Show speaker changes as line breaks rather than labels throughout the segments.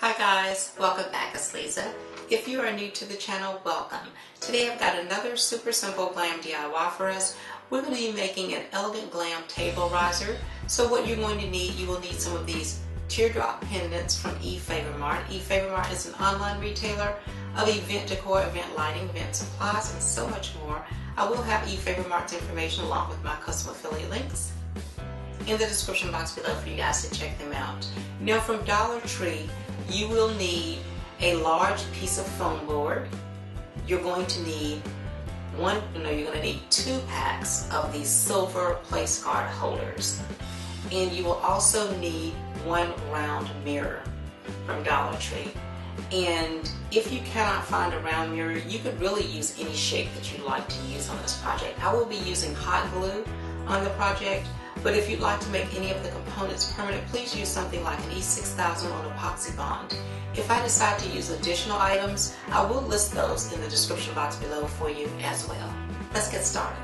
Hi guys, welcome back. It's Lisa. If you are new to the channel, welcome. Today I've got another super simple glam DIY for us. We're going to be making an elegant glam table riser. So what you're going to need, you will need some of these teardrop pendants from Efavormart. Efavormart is an online retailer of event decor, event lighting, event supplies, and so much more. I will have Efavormart's information along with my custom affiliate links in the description box below for you guys to check them out. Now from Dollar Tree, you will need a large piece of foam board. You're going to need you're going to need 2 packs of these silver place card holders. And you will also need 1 round mirror from Dollar Tree. And if you cannot find a round mirror, you could really use any shape that you'd like to use on this project. I will be using hot glue on the project, but if you'd like to make any of the components permanent, please use something like an E6000 on epoxy bond. If I decide to use additional items, I will list those in the description box below for you as well. Let's get started.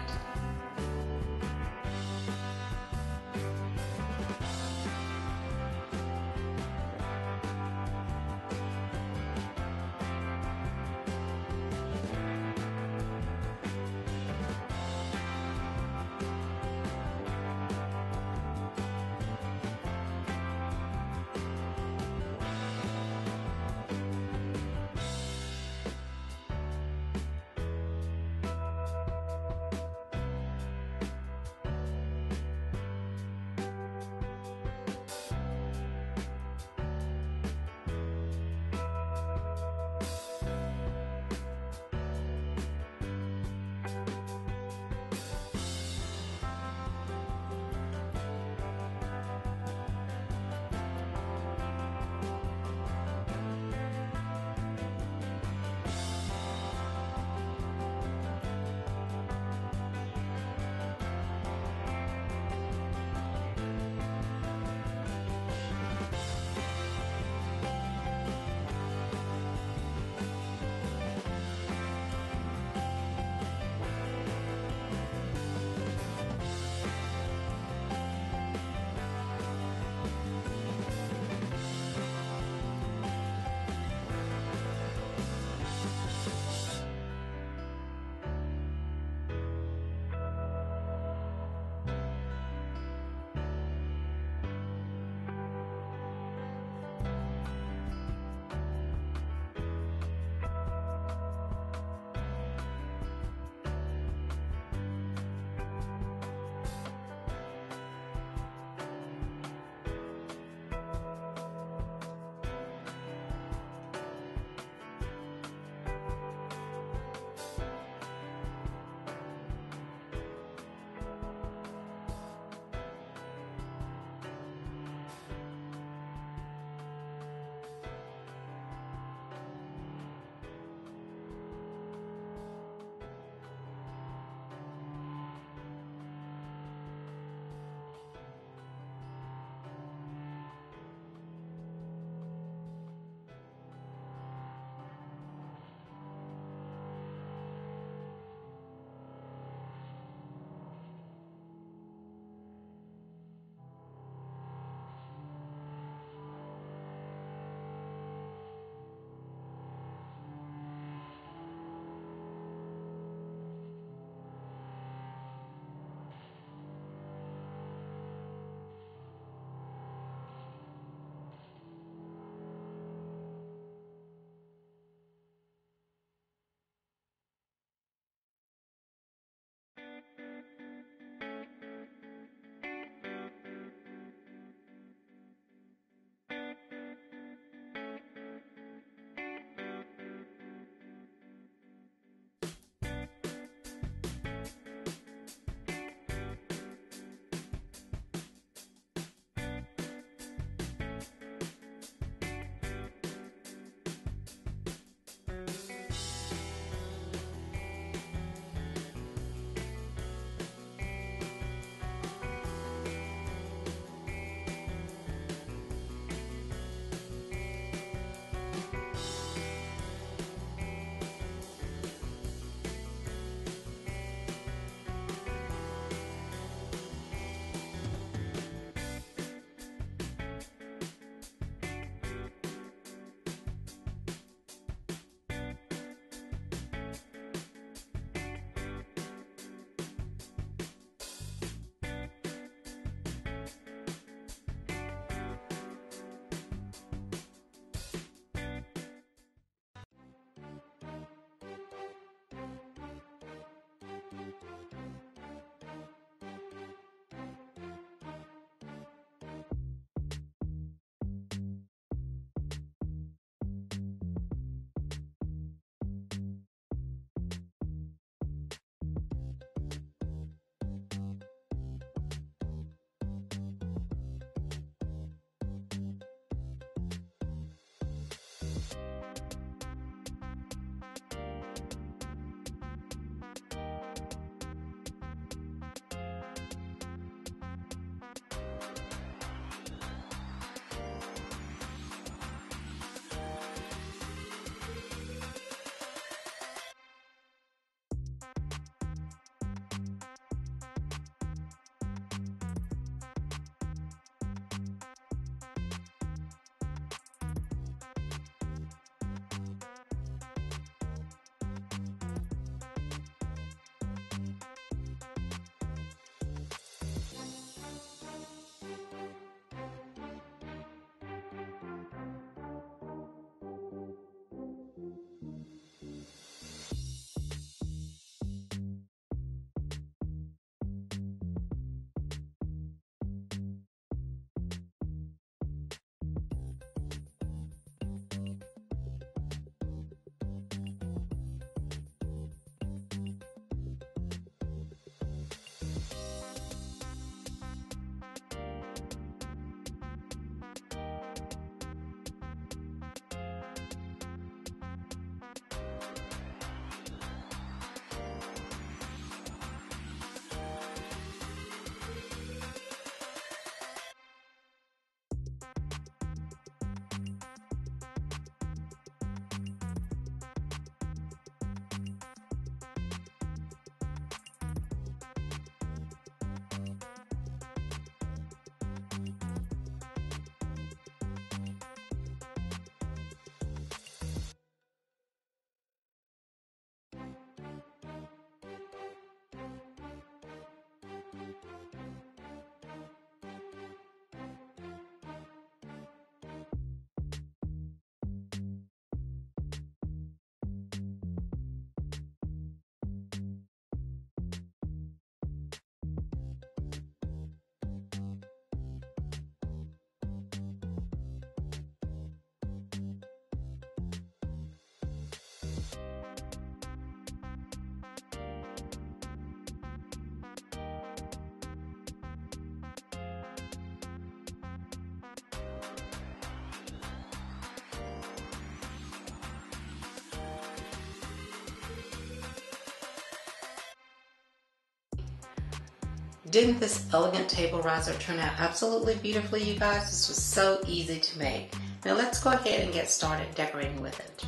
Didn't this elegant table riser turn out absolutely beautifully, you guys? This was so easy to make. Now let's go ahead and get started decorating with it.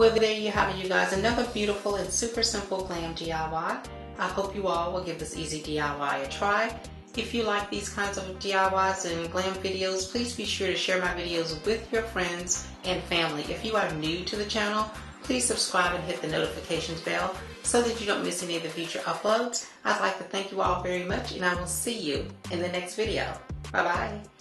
Well, there you have it, you guys. Another beautiful and super simple glam DIY. I hope you all will give this easy DIY a try. If you like these kinds of DIYs and glam videos, please be sure to share my videos with your friends and family. If you are new to the channel, please subscribe and hit the notifications bell so that you don't miss any of the future uploads. I'd like to thank you all very much, and I will see you in the next video. Bye-bye.